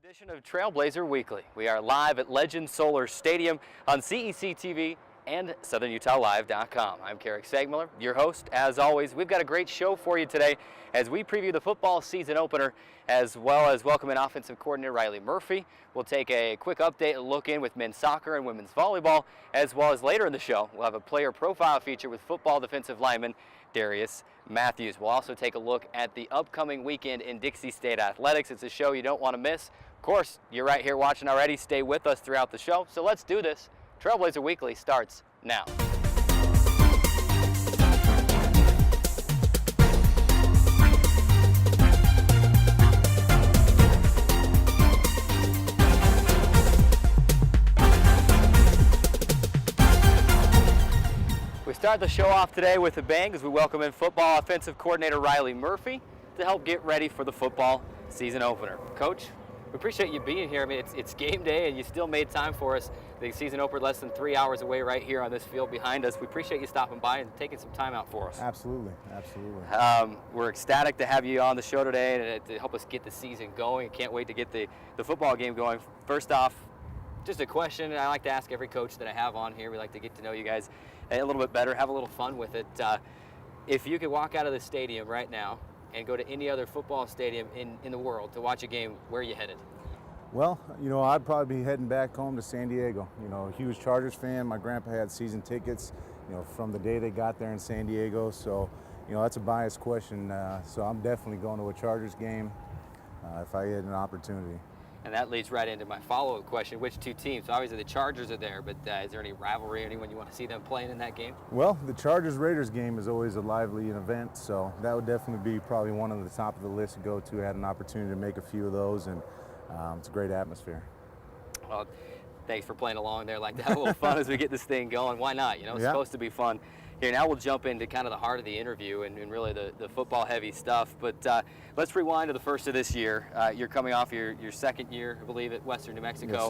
Edition of Trailblazer Weekly. We are live at Legend Solar Stadium on CEC TV and SouthernUtahLive.com. I'm Keric Seegmiller, your host. As always, we've got a great show for you today as we preview the football season opener, as well as welcoming offensive coordinator Reilly Murphy. We'll take a quick update and look in with men's soccer and women's volleyball, as well as later in the show, we'll have a player profile feature with football defensive lineman Darius Matthews. We'll also take a look at the upcoming weekend in Dixie State athletics. It's a show you don't want to miss. Of course, you're right here watching already. Stay with us throughout the show. So let's do this. Trailblazer Weekly starts now. We start the show off today with a bang as we welcome in football offensive coordinator Reilly Murphy to help get ready for the football season opener. Coach, we appreciate you being here. I mean, it's game day and you still made time for us. The season opener less than 3 hours away right here on this field behind us. We appreciate you stopping by and taking some time out for us. Absolutely, absolutely. We're ecstatic to have you on the show today and to help us get the season going. Can't wait to get the football game going. First off, just a question I like to ask every coach that I have on here. We like to get to know you guys a little bit better, have a little fun with it. If you could walk out of the stadium right now and go to any other football stadium in the world to watch a game, where are you headed? Well, I'd probably be heading back home to San Diego. A huge Chargers fan. My grandpa had season tickets, from the day they got there in San Diego. So, that's a biased question. So I'm definitely going to a Chargers game if I get an opportunity. And that leads right into my follow-up question. Which two teams? Obviously the Chargers are there, but is there any rivalry, anyone you want to see them playing in that game? Well, the Chargers-Raiders game is always a lively event, so that would definitely be probably one of the top of the list to go to. I had an opportunity to make a few of those, and it's a great atmosphere. Well, thanks for playing along there. Like to have a little fun as we get this thing going. Why not? It's supposed to be fun. Here, now we'll jump into kind of the heart of the interview and really the football-heavy stuff. But let's rewind to the first of this year. You're coming off your second year, I believe, at Western New Mexico. Yes,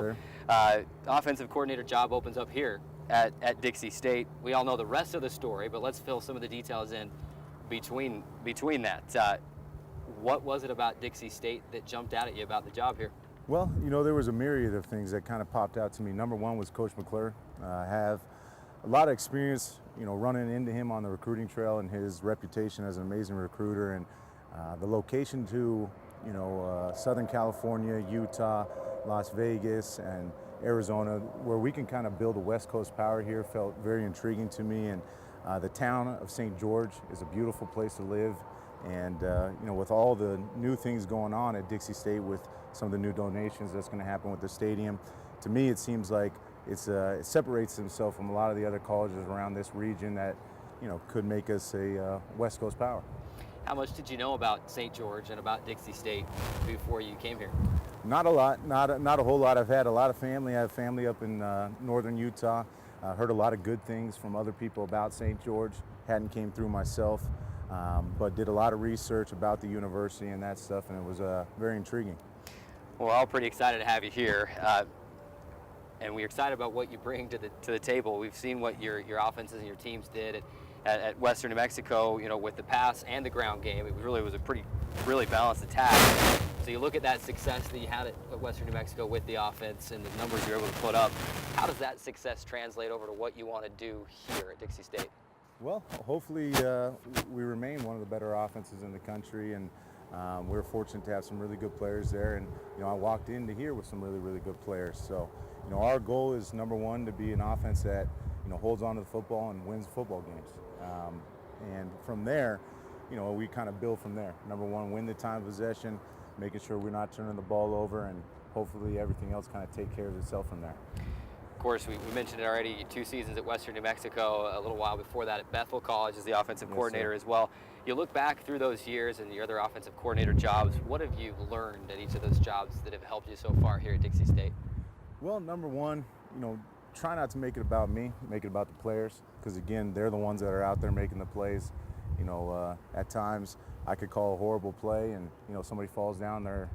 sir. Offensive coordinator job opens up here at Dixie State. We all know the rest of the story, but let's fill some of the details in between that. What was it about Dixie State that jumped out at you about the job here? Well, there was a myriad of things that kind of popped out to me. Number one was Coach McClure. I have a lot of experience, running into him on the recruiting trail and his reputation as an amazing recruiter, and the location to, Southern California, Utah, Las Vegas, and Arizona, where we can kind of build a West Coast power here, felt very intriguing to me. And the town of St. George is a beautiful place to live. And, with all the new things going on at Dixie State with some of the new donations that's going to happen with the stadium, to me it seems like it separates himself from a lot of the other colleges around this region that, could make us a West Coast power. How much did you know about St. George and about Dixie State before you came here? Not a lot, not a whole lot. I've had a lot of family. I have family up in northern Utah. Heard a lot of good things from other people about St. George. Hadn't came through myself, but did a lot of research about the university and that stuff, and it was very intriguing. Well, we're all pretty excited to have you here. And we're excited about what you bring to the table. We've seen what your offenses and your teams did at Western New Mexico, with the pass and the ground game. It was a really balanced attack. So you look at that success that you had at Western New Mexico with the offense and the numbers you're able to put up. How does that success translate over to what you want to do here at Dixie State? Well, hopefully we remain one of the better offenses in the country, and we're fortunate to have some really good players there. And I walked into here with some really good players. So our goal is, number one, to be an offense that holds on to the football and wins football games. And from there, we kind of build from there. Number one, win the time of possession, making sure we're not turning the ball over, and hopefully everything else kind of take care of itself from there. Of course, we mentioned it already, 2 seasons at Western New Mexico, a little while before that at Bethel College as the offensive coordinator as well. You look back through those years and your other offensive coordinator jobs, what have you learned at each of those jobs that have helped you so far here at Dixie State? Well, number one, try not to make it about me, make it about the players, because again, they're the ones that are out there making the plays. At times I could call a horrible play and somebody falls down there,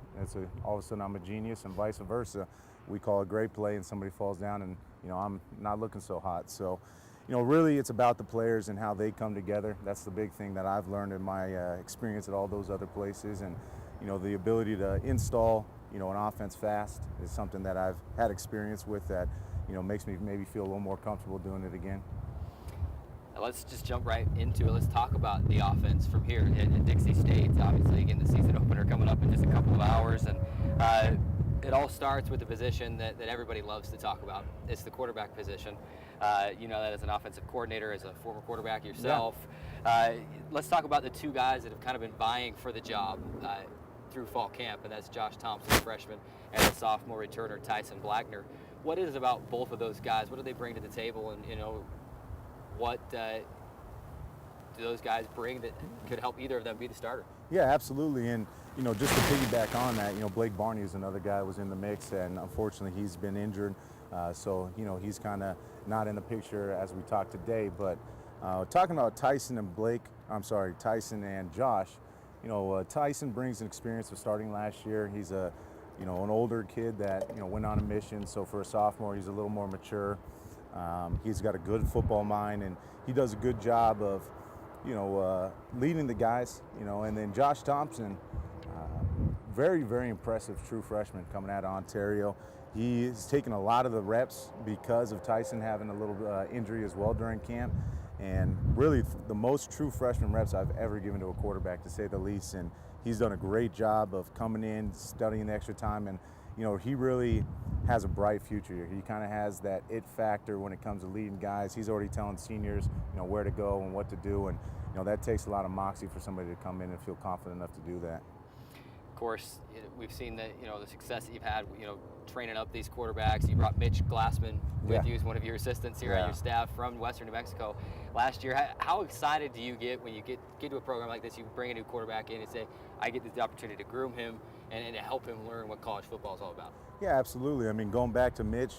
all of a sudden I'm a genius, and vice versa. We call a great play and somebody falls down and I'm not looking so hot. So really it's about the players and how they come together. That's the big thing that I've learned in my experience at all those other places, and the ability to install an offense fast is something that I've had experience with that, makes me maybe feel a little more comfortable doing it again. Let's just jump right into it. Let's talk about the offense from here at Dixie State. Obviously, again, the season opener coming up in just a couple of hours, and it all starts with the position that everybody loves to talk about. It's the quarterback position. You know that as an offensive coordinator, as a former quarterback yourself. Yeah. Let's talk about the two guys that have kind of been vying for the job through fall camp, and that's Josh Thompson, a freshman, and the sophomore returner Tyson Blackner. What is it about both of those guys? What do they bring to the table, and what do those guys bring that could help either of them be the starter? Yeah, absolutely. And, just to piggyback on that, Blake Barney is another guy that was in the mix, and unfortunately he's been injured. So, he's kind of not in the picture as we talk today. But talking about Tyson and Josh, Tyson brings an experience of starting last year. He's an older kid that, went on a mission. So for a sophomore, he's a little more mature. He's got a good football mind, and he does a good job of, leading the guys, and then Josh Thompson, very, very impressive true freshman coming out of Ontario. He's taken a lot of the reps because of Tyson having a little injury as well during camp, and really the most true freshman reps I've ever given to a quarterback, to say the least. And he's done a great job of coming in, studying the extra time, and he really has a bright future here. He kind of has that it factor when it comes to leading guys. He's already telling seniors, where to go and what to do, and that takes a lot of moxie for somebody to come in and feel confident enough to do that. Of course, we've seen that the success that you've had, training up these quarterbacks. You brought Mitch Glassman with you as one of your assistants here on your staff from Western New Mexico last year. How excited do you get when you get to a program like this? You bring a new quarterback in and say, I get the opportunity to groom him and to help him learn what college football is all about. Yeah, absolutely. I mean, going back to Mitch,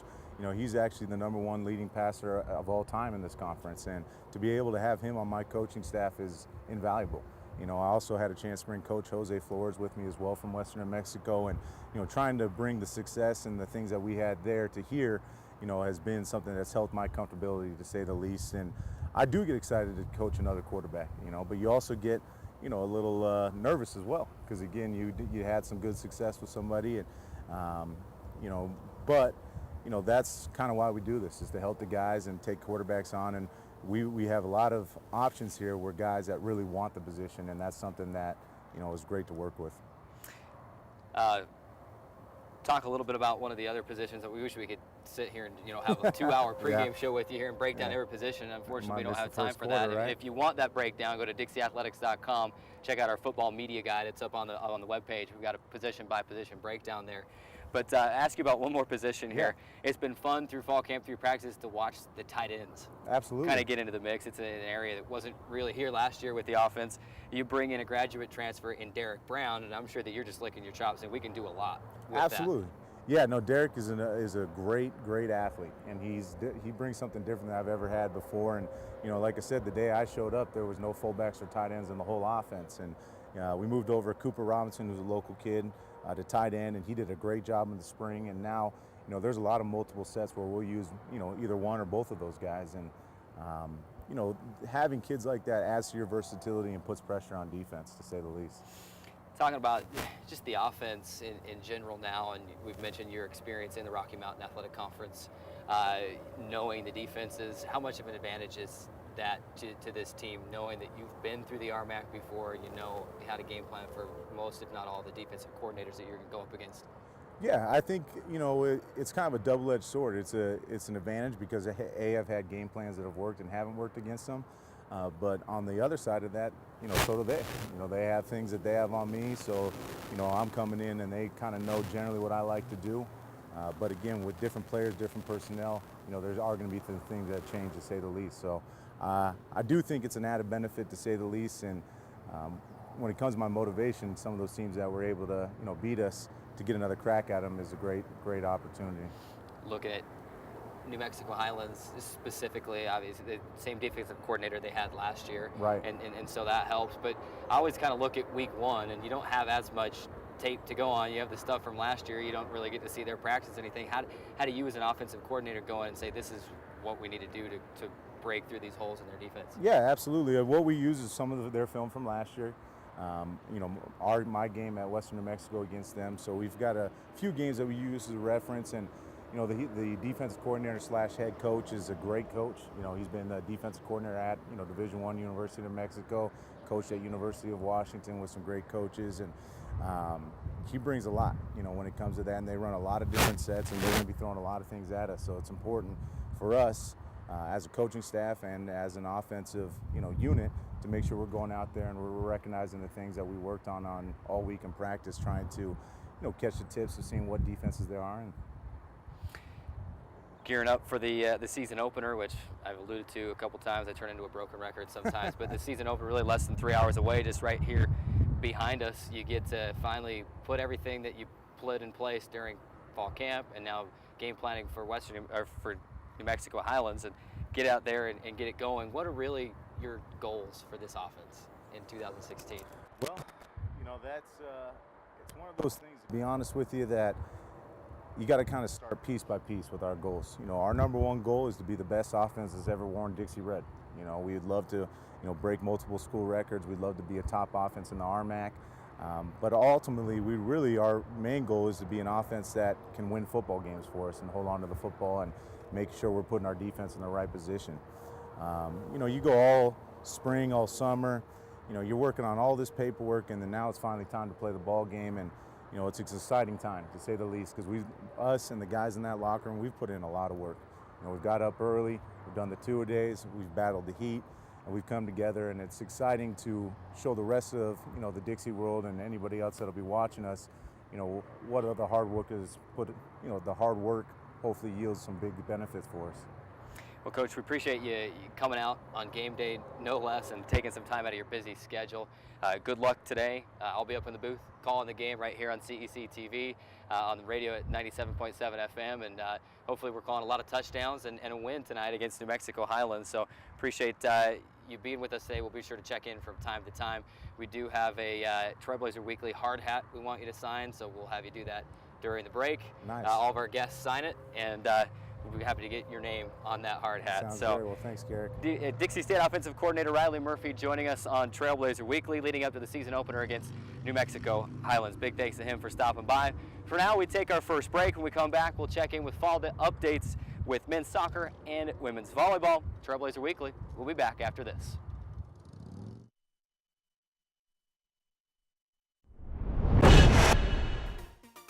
he's actually the #1 leading passer of all time in this conference, and to be able to have him on my coaching staff is invaluable. I also had a chance to bring Coach Jose Flores with me as well from Western New Mexico, and trying to bring the success and the things that we had there to here, has been something that's helped my comfortability, to say the least. And I do get excited to coach another quarterback, but you also get a little nervous as well, because again, you had some good success with somebody, and but that's kind of why we do this, is to help the guys and take quarterbacks on. And we have a lot of options here where guys that really want the position, and that's something that is great to work with. Talk a little bit about one of the other positions that we wish we could sit here and have a 2-hour pregame show with you here and break down every position. Unfortunately, we don't have time for that. Right? If you want that breakdown, go to DixieAthletics.com. Check out our football media guide. It's up on the webpage. We've got a position by position breakdown there. But ask you about one more position here. It's been fun through fall camp, through practice, to watch the tight ends. Absolutely. Kind of get into the mix. It's an area that wasn't really here last year with the offense. You bring in a graduate transfer in Derek Brown, and I'm sure that you're just licking your chops and we can do a lot with Absolutely. That. Yeah, no, Derek is a great athlete, and he brings something different than I've ever had before. And like I said, the day I showed up, there was no fullbacks or tight ends in the whole offense, and we moved over Cooper Robinson, who's a local kid, to tight end, and he did a great job in the spring. And now there's a lot of multiple sets where we'll use either one or both of those guys, and having kids like that adds to your versatility and puts pressure on defense, to say the least. Talking about just the offense in general now, and we've mentioned your experience in the Rocky Mountain Athletic Conference, knowing the defenses, how much of an advantage is that to this team, knowing that you've been through the RMAC before, you know how to game plan for most, if not all, the defensive coordinators that you're going to go up against? Yeah, I think it's kind of a double-edged sword. It's an advantage because I've had game plans that have worked and haven't worked against them. But on the other side of that, so do they. They have things that they have on me, so I'm coming in and they kind of know generally what I like to do. But again, with different players, different personnel, there are going to be things that change, to say the least. So I do think it's an added benefit, to say the least. And when it comes to my motivation, some of those teams that were able to beat us, to get another crack at them is a great opportunity. Looking at New Mexico Highlands specifically, obviously the same defensive coordinator they had last year, right? And so that helps. But I always kind of look at week one, and you don't have as much tape to go on. You have the stuff from last year. You don't really get to see their practice, anything. How do you, as an offensive coordinator, go in and say, this is what we need to do to break through these holes in their defense? Yeah, absolutely. What we use is some of their film from last year. You know, my game at Western New Mexico against them. So we've got a few games that we use as a reference, and you know, the defensive coordinator / head coach is a great coach. You know, he's been the defensive coordinator at, you know, Division I University of New Mexico, coached at University of Washington with some great coaches, and he brings a lot, you know, when it comes to that, and they run a lot of different sets, and they're going to be throwing a lot of things at us. So it's important for us as a coaching staff and as an offensive, you know, unit to make sure we're going out there and we're recognizing the things that we worked on all week in practice, trying to, you know, catch the tips of seeing what defenses there are. And gearing up for the season opener, which I've alluded to a couple times. I turn into a broken record sometimes, but the season opener really less than 3 hours away, just right here behind us. You get to finally put everything that you put in place during fall camp and now game planning for for New Mexico Highlands, and get out there and get it going. What are really your goals for this offense in 2016? Well, you know, it's one of those things, to be honest with you, that you got to kind of start piece by piece with our goals. You know, our number one goal is to be the best offense that's ever worn Dixie red. You know, we'd love to, you know, break multiple school records. We'd love to be a top offense in the RMAC. But ultimately, our main goal is to be an offense that can win football games for us and hold on to the football and make sure we're putting our defense in the right position. You know, you go all spring, all summer, you know, you're working on all this paperwork, and then now it's finally time to play the ball game, and you know, it's an exciting time, to say the least, because us and the guys in that locker room, we've put in a lot of work. You know, we've got up early, we've done the two-a-days, we've battled the heat, and we've come together, and it's exciting to show the rest of, you know, the Dixie world and anybody else that'll be watching us, you know, what the hard work is the hard work hopefully yields some big benefits for us. Well, Coach, we appreciate you coming out on game day, no less, and taking some time out of your busy schedule. Good luck today. I'll be up in the booth calling the game right here on CEC TV, on the radio at 97.7 FM, and hopefully we're calling a lot of touchdowns and a win tonight against New Mexico Highlands. So appreciate you being with us today. We'll be sure to check in from time to time. We do have a Trailblazer Weekly hard hat we want you to sign, so we'll have you do that during the break. Nice. All of our guests sign it, and we'll be happy to get your name on that hard hat. Sounds great. Well, thanks, Keric. Dixie State Offensive Coordinator Reilly Murphy joining us on Trailblazer Weekly, leading up to the season opener against New Mexico Highlands. Big thanks to him for stopping by. For now, we take our first break. When we come back, we'll check in with fall updates with men's soccer and women's volleyball. Trailblazer Weekly. We'll be back after this.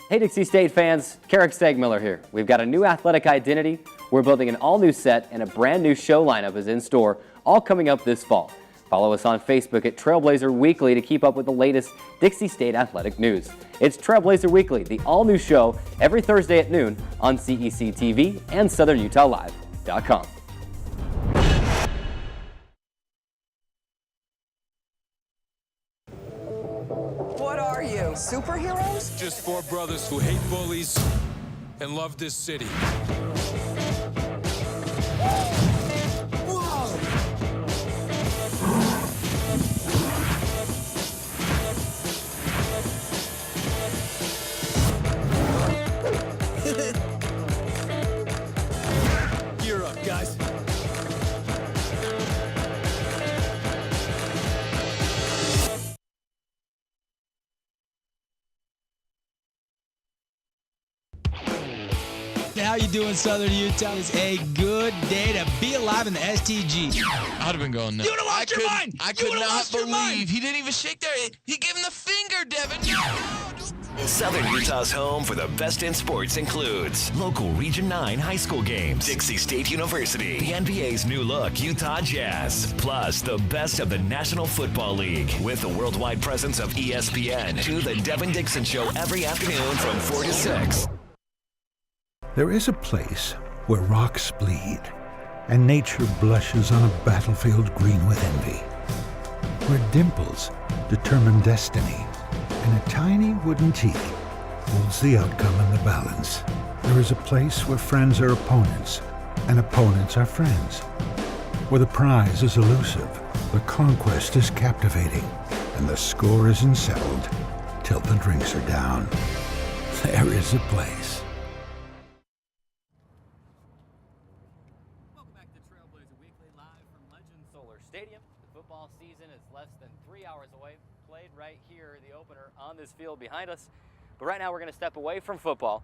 Hey Dixie State fans, Keric Seegmiller here. We've got a new athletic identity, we're building an all-new set, and a brand new show lineup is in store, all coming up this fall. Follow us on Facebook at Trailblazer Weekly to keep up with the latest Dixie State athletic news. It's Trailblazer Weekly, the all-new show, every Thursday at noon on CEC TV and SouthernUtahLive.com. Superheroes? Just four brothers who hate bullies and love this city. Gear up, guys. How you doing, Southern Utah? It's a good day to be alive in the STG. I'd have been going nuts. You would have lost your mind! I could not believe he didn't even shake there. He gave him the finger, Devin. No. Southern Utah's home for the best in sports includes local Region 9 high school games, Dixie State University, the NBA's new look, Utah Jazz, plus the best of the National Football League with the worldwide presence of ESPN to the Devin Dixon Show every afternoon from 4 to 6. There is a place where rocks bleed and nature blushes on a battlefield green with envy, where dimples determine destiny and a tiny wooden tee holds the outcome in the balance. There is a place where friends are opponents and opponents are friends, where the prize is elusive, the conquest is captivating, and the score isn't settled till the drinks are down. There is a place. Stadium. The football season is less than 3 hours away. played right here, the opener on this field behind us. But right now we're going to step away from football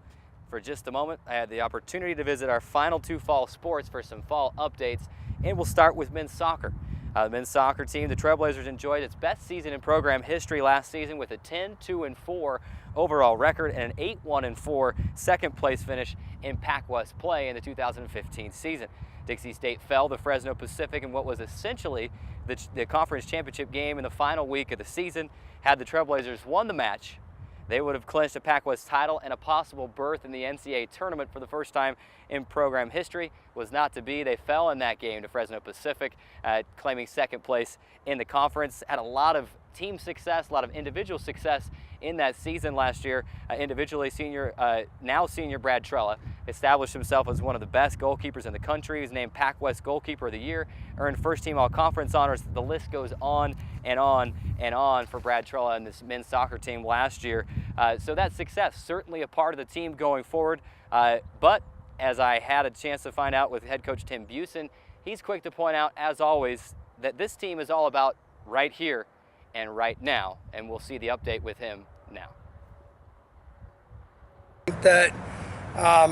for just a moment. I had the opportunity to visit our final two fall sports for some fall updates, and we'll start with men's soccer. The men's soccer team, the Trailblazers, enjoyed its best season in program history last season with a 10-2-4 overall record and an 8-1-4 second place finish in Pac West play in the 2015 season. Dixie State fell to Fresno Pacific in what was essentially the conference championship game in the final week of the season. Had the Trailblazers won the match, they would have clinched a Pac West title and a possible berth in the NCAA tournament for the first time in program history. Was not to be. They fell in that game to Fresno Pacific, claiming second place in the conference. Had a lot of team success, a lot of individual success in that season last year. Individually, now senior Brad Trella established himself as one of the best goalkeepers in the country. He was named Pac West Goalkeeper of the Year, earned first team all-conference honors. The list goes on and on and on for Brad Trella and this men's soccer team last year. So that success, certainly a part of the team going forward. But as I had a chance to find out with head coach Tim Busen, he's quick to point out, as always, that this team is all about right here and right now, and we'll see the update with him now. That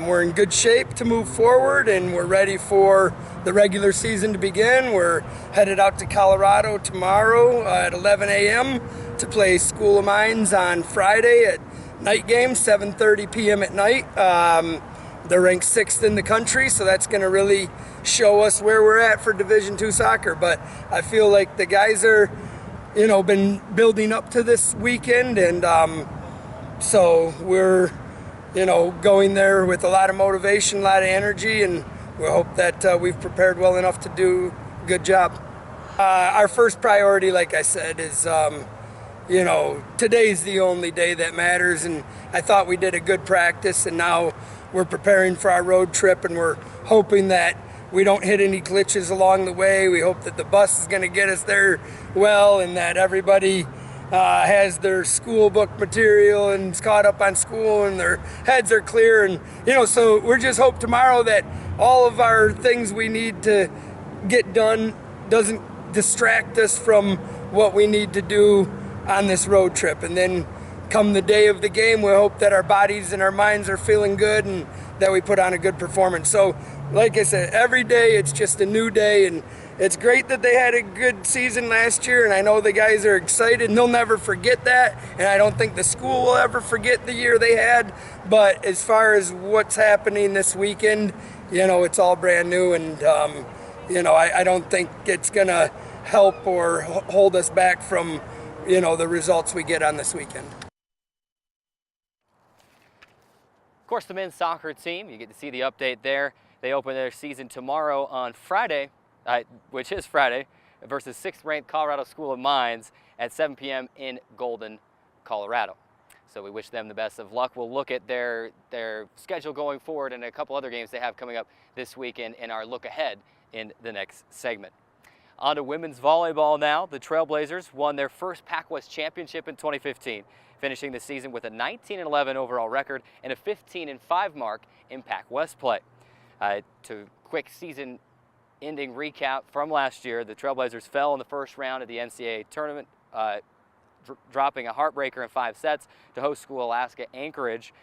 we're in good shape to move forward, and we're ready for the regular season to begin. We're headed out to Colorado tomorrow at 11 a.m. to play School of Mines on Friday at night game, 7:30 p.m. at night. They're ranked 6th in the country, so that's going to really show us where we're at for Division II soccer. But I feel like the guys are, been building up to this weekend, and so we're, going there with a lot of motivation, a lot of energy, and we hope that we've prepared well enough to do a good job. Our first priority, like I said, is today's the only day that matters, and I thought we did a good practice, and now we're preparing for our road trip, and we're hoping that we don't hit any glitches along the way. We hope that the bus is going to get us there well, and that everybody has their school book material and is caught up on school and their heads are clear. And, so we're just hope tomorrow that all of our things we need to get done doesn't distract us from what we need to do on this road trip. And then come the day of the game, we hope that our bodies and our minds are feeling good and that we put on a good performance. So, like I said, every day it's just a new day, and it's great that they had a good season last year, and I know the guys are excited, and they'll never forget that, and I don't think the school will ever forget the year they had. But as far as what's happening this weekend, it's all brand new, and I don't think it's going to help or hold us back from, the results we get on this weekend. Of course, the men's soccer team, you get to see the update there. They open their season tomorrow on Friday, which is Friday, versus 6th-ranked Colorado School of Mines at 7 p.m. in Golden, Colorado. So we wish them the best of luck. We'll look at their schedule going forward and a couple other games they have coming up this weekend in our look ahead in the next segment. On to women's volleyball now. The Trailblazers won their first Pac West championship in 2015, finishing the season with a 19-11 overall record and a 15-5 mark in Pac West play. To quick season-ending recap from last year, the Trailblazers fell in the first round of the NCAA tournament, dropping a heartbreaker in 5 sets to host School Alaska Anchorage.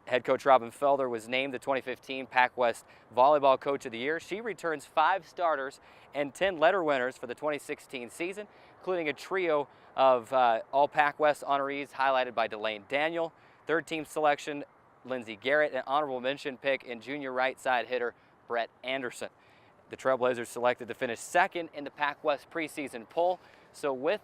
Head coach Robin Felder was named the 2015 Pac West Volleyball Coach of the Year. She returns 5 starters and 10 letter winners for the 2016 season, including a trio of all Pac West honorees highlighted by Delane Daniel, third-team selection Lindsey Garrett, and honorable mention pick in junior right side hitter Brett Anderson. The Trailblazers selected to finish 2nd in the Pac West preseason poll. So with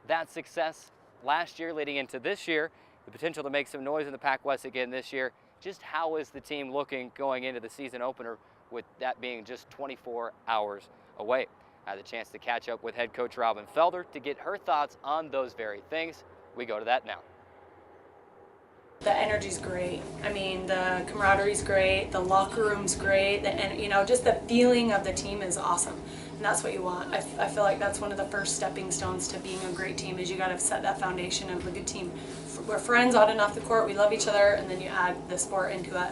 that success last year leading into this year, the potential to make some noise in the Pac West again this year, just how is the team looking going into the season opener with that being just 24 hours away? I had the chance to catch up with head coach Robin Felder to get her thoughts on those very things. We go to that now. The energy's great. I mean, the camaraderie's great, the locker room's great, and just the feeling of the team is awesome. And that's what you want. I feel like that's one of the first stepping stones to being a great team, is you got to set that foundation of a good team. We're friends on and off the court, we love each other, and then you add the sport into it.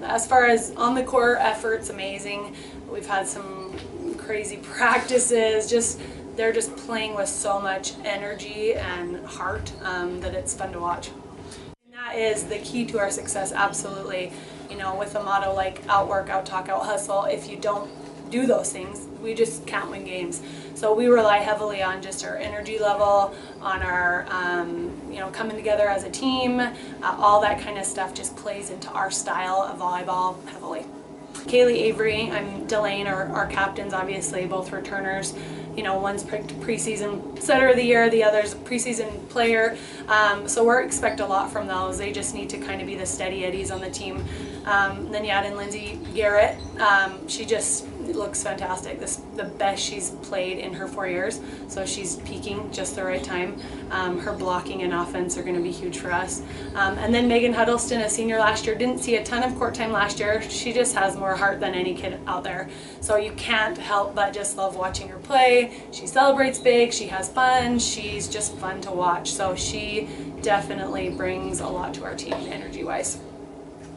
As far as on the court effort's amazing. We've had some crazy practices, just they're just playing with so much energy and heart that it's fun to watch. And that is the key to our success, absolutely. You know, with a motto like outwork, out-talk, out-hustle, if you don't do those things, we just can't win games. So we rely heavily on just our energy level, on our, you know, coming together as a team. All that kind of stuff just plays into our style of volleyball heavily. Kaylee, Avery, and Delane are our captains, obviously, both returners. You know, one's picked preseason setter of the year, the other's a preseason player. So we expect a lot from those. They just need to kind of be the steady eddies on the team. Then you add in Lindsay Garrett. She just looks fantastic. This the best she's played in her 4 years. So she's peaking just the right time. Her blocking and offense are going to be huge for us. And then Megan Huddleston, a senior last year, didn't see a ton of court time last year. She just has more heart than any kid out there. So you can't help but just love watching her play. She celebrates big, she has fun, she's just fun to watch. So she definitely brings a lot to our team energy-wise.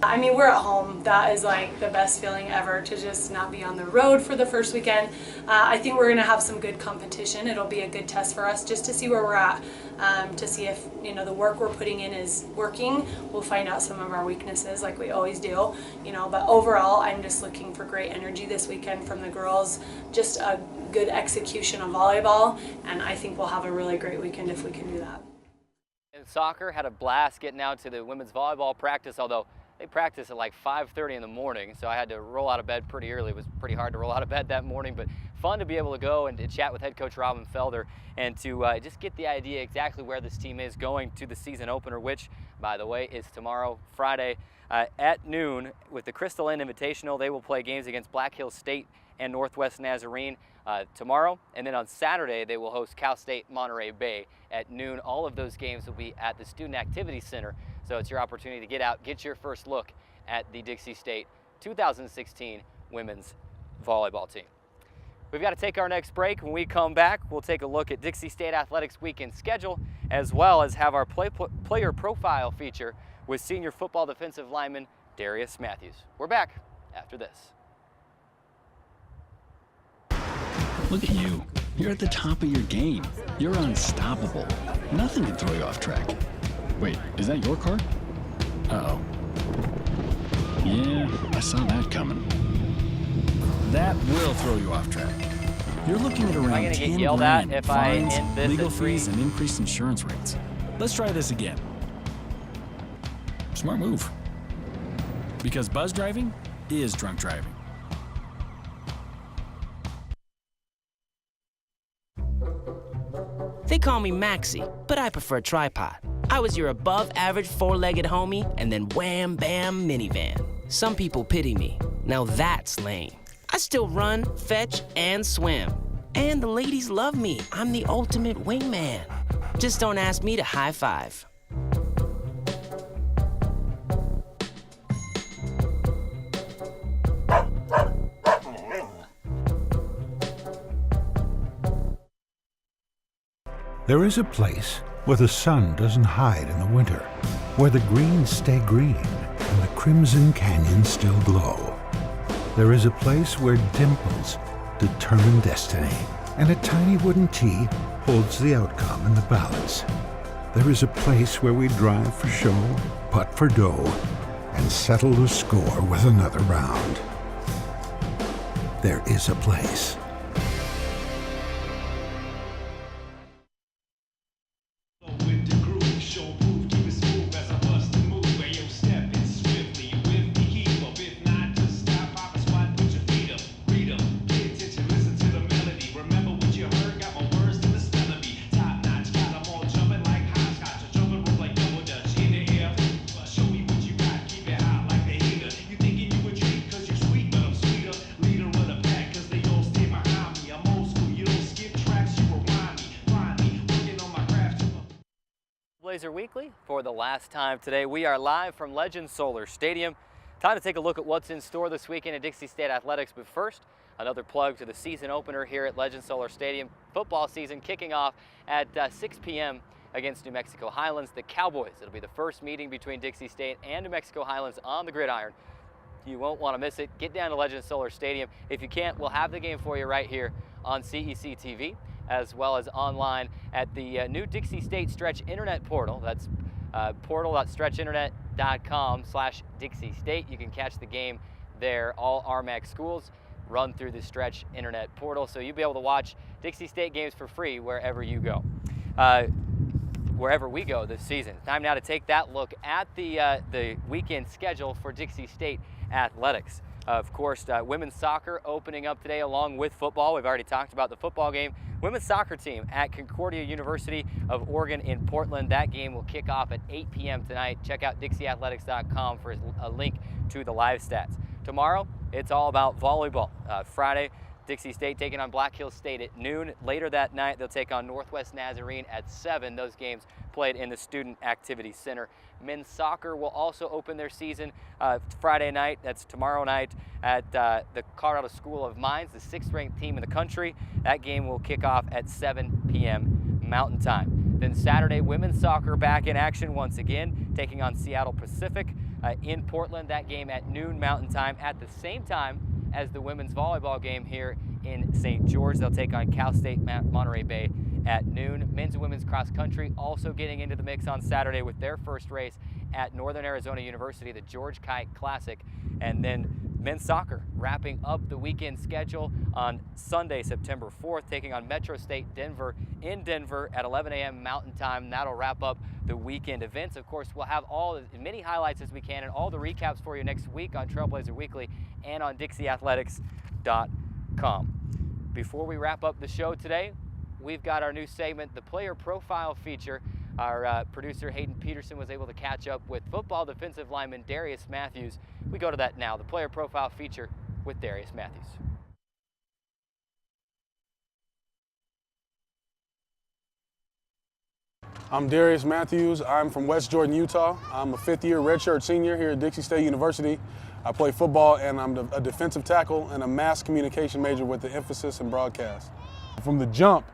I mean, we're at home. That is like the best feeling ever, to just not be on the road for the first weekend. I think we're going to have some good competition. It'll be a good test for us just to see where we're at, to see if, you know, the work we're putting in is working. We'll find out some of our weaknesses like we always do, you know, but overall I'm just looking for great energy this weekend from the girls, just a good execution of volleyball, and I think we'll have a really great weekend if we can do that. And soccer had a blast getting out to the women's volleyball practice, although they practice at like 5:30 in the morning, so I had to roll out of bed pretty early. It was pretty hard to roll out of bed that morning, but fun to be able to go and to chat with head coach Robin Felder and to just get the idea exactly where this team is going to the season opener, which, by the way, is tomorrow, Friday, at noon with the Crystal Inn Invitational. They will play games against Black Hills State and Northwest Nazarene tomorrow, and then on Saturday they will host Cal State Monterey Bay at noon. All of those games will be at the Student Activity Center, so it's your opportunity to get out, get your first look at the Dixie State 2016 women's volleyball team. We've got to take our next break. When we come back, we'll take a look at Dixie State Athletics weekend schedule, as well as have our player profile feature with senior football defensive lineman Darius Matthews. We're back after this. Look at you. You're at the top of your game. You're unstoppable. Nothing can throw you off track. Wait, is that your car? Uh-oh. Yeah, I saw that coming. That will throw you off track. You're looking at around 10 grand if fines, I end this legal at 3? fees, and increased insurance rates. Let's try this again. Smart move. Because buzz driving is drunk driving. They call me Maxie, but I prefer tripod. I was your above-average four-legged homie, and then wham-bam minivan. Some people pity me. Now that's lame. I still run, fetch, and swim. And the ladies love me. I'm the ultimate wingman. Just don't ask me to high five. There is a place where the sun doesn't hide in the winter, where the greens stay green and the crimson canyons still glow. There is a place where dimples determine destiny, and a tiny wooden tee holds the outcome in the balance. There is a place where we drive for show, putt for dough, and settle the score with another round. There is a place. Trailblazer Weekly for the last time today. We are live from Legend Solar Stadium. Time to take a look at what's in store this weekend at Dixie State Athletics, but first, another plug to the season opener here at Legend Solar Stadium. Football season kicking off at 6 p.m. against New Mexico Highlands, the Cowboys. It'll be the first meeting between Dixie State and New Mexico Highlands on the gridiron. You won't want to miss it. Get down to Legend Solar Stadium. If you can't, we'll have the game for you right here on CEC TV. as well as online at the new Dixie State Stretch Internet portal. That's portal.stretchinternet.com/Dixie State. You can catch the game there. All RMAC schools run through the Stretch Internet portal, so you'll be able to watch Dixie State games for free wherever you go. Wherever we go this season. Time now to take that look at the weekend schedule for Dixie State athletics. Of course, women's soccer opening up today along with football. We've already talked about the football game. Women's soccer team at Concordia University of Oregon in Portland. That game will kick off at 8 p.m. tonight. Check out DixieAthletics.com for a link to the live stats. Tomorrow, it's all about volleyball. Friday, Dixie State taking on Black Hills State at noon. Later that night, they'll take on Northwest Nazarene at 7. Those games played in the Student Activity Center. Men's soccer will also open their season Friday night. That's tomorrow night at the Colorado School of Mines, the 6th-ranked team in the country. That game will kick off at 7 p.m. Mountain Time. Then Saturday, women's soccer back in action once again, taking on Seattle Pacific in Portland. That game at noon Mountain Time, at the same time as the women's volleyball game here in St. George. They'll take on Cal State Monterey Bay at noon. Men's and women's cross country also getting into the mix on Saturday with their first race at Northern Arizona University, the George Kite Classic. And then men's soccer wrapping up the weekend schedule on Sunday, September 4th, taking on Metro State Denver in Denver at 11 a.m. Mountain Time. That'll wrap up the weekend events. Of course, we'll have as many highlights as we can and all the recaps for you next week on Trailblazer Weekly and on DixieAthletics.com. Before we wrap up the show today, we've got our new segment, the Player Profile Feature. Our producer Hayden Peterson was able to catch up with football defensive lineman Darius Matthews. We go to that now, the Player Profile Feature with Darius Matthews. I'm Darius Matthews. I'm from West Jordan, Utah. I'm a 5th-year redshirt senior here at Dixie State University. I play football, and I'm a defensive tackle and a mass communication major with the emphasis in broadcast. From the jump,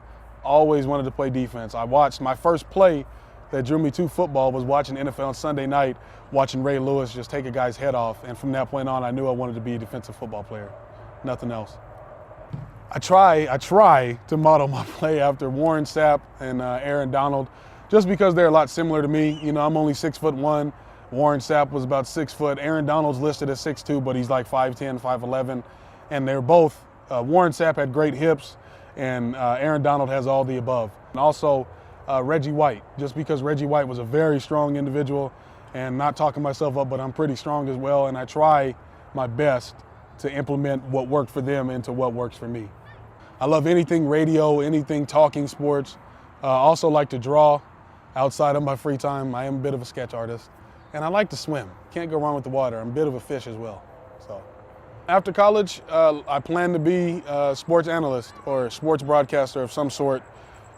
always wanted to play defense. I watched my first play that drew me to football was watching NFL on Sunday night, watching Ray Lewis just take a guy's head off. And from that point on, I knew I wanted to be a defensive football player, nothing else. I try to model my play after Warren Sapp and Aaron Donald, just because they're a lot similar to me. You know, I'm only 6'1". Warren Sapp was about 6 foot. Aaron Donald's listed as 6'2", but he's like 5'10", 5'11". And they're both, Warren Sapp had great hips, and Aaron Donald has all the above. And also Reggie White, just because Reggie White was a very strong individual, and not talking myself up, but I'm pretty strong as well, and I try my best to implement what worked for them into what works for me. I love anything radio, anything talking sports. Also like to draw outside of my free time. I am a bit of a sketch artist. And I like to swim. Can't go wrong with the water. I'm a bit of a fish as well. So, after college, I plan to be a sports analyst or a sports broadcaster of some sort,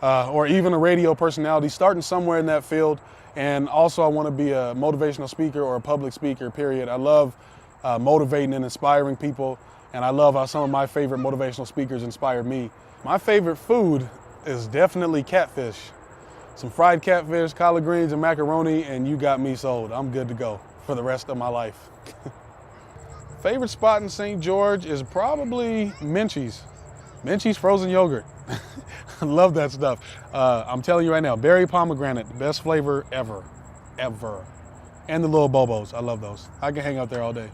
or even a radio personality, starting somewhere in that field. And also I want to be a motivational speaker or a public speaker, period. I love motivating and inspiring people, and I love how some of my favorite motivational speakers inspired me. My favorite food is definitely catfish. Some fried catfish, collard greens, and macaroni, and you got me sold. I'm good to go for the rest of my life. Favorite spot in St. George is probably Minchie's. Minchie's frozen yogurt. I love that stuff. I'm telling you right now, berry pomegranate, the best flavor ever, ever. And the little Bobos, I love those. I can hang out there all day.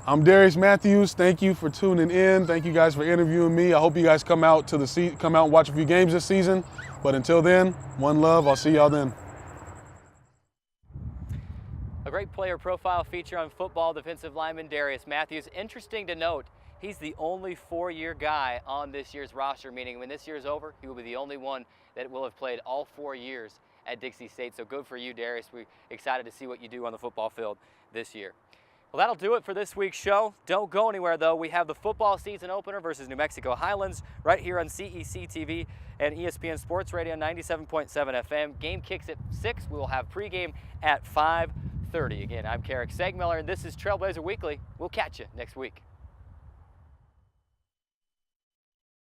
I'm Darius Matthews. Thank you for tuning in. Thank you guys for interviewing me. I hope you guys come out and watch a few games this season. But until then, one love. I'll see y'all then. A great player profile feature on football defensive lineman Darius Matthews. Interesting to note, he's the only 4-year guy on this year's roster, meaning when this year's over, he will be the only one that will have played all 4 years at Dixie State. So good for you, Darius. We're excited to see what you do on the football field this year. Well, that'll do it for this week's show. Don't go anywhere, though. We have the football season opener versus New Mexico Highlands right here on CEC TV and ESPN Sports Radio 97.7 FM. Game kicks at 6. We will have pregame at 5:30. Again, I'm Keric Seegmiller, and this is Trailblazer Weekly. We'll catch you next week.